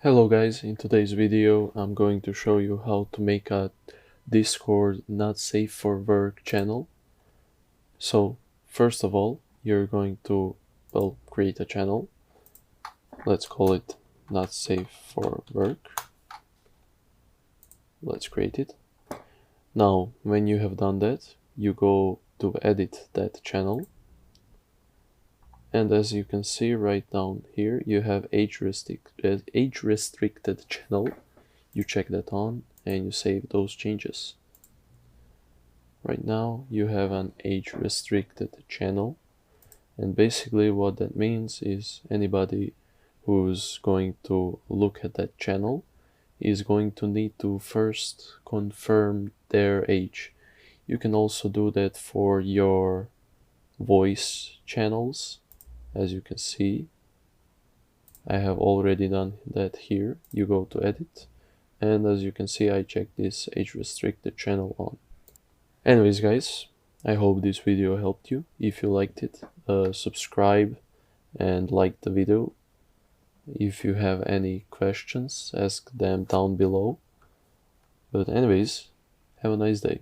Hello guys, in today's video I'm going to show you how to make a Discord not safe for work channel. So first of all, you're going to create a channel. Let's call it not safe for work. Let's create it. Now when you have done that, you go to edit that channel. And as you can see right down here, you have age restricted channel. You check that on and you save those changes. Right now you have an age restricted channel, and basically what that means is anybody who's going to look at that channel is going to need to first confirm their age. You can also do that for your voice channels. As you can see, I have already done that here. You go to edit, and as you can see, I check this age restricted channel on. Anyways guys, I hope this video helped you. If you liked it, subscribe and like the video. If you have any questions, ask them down below. But anyways, have a nice day.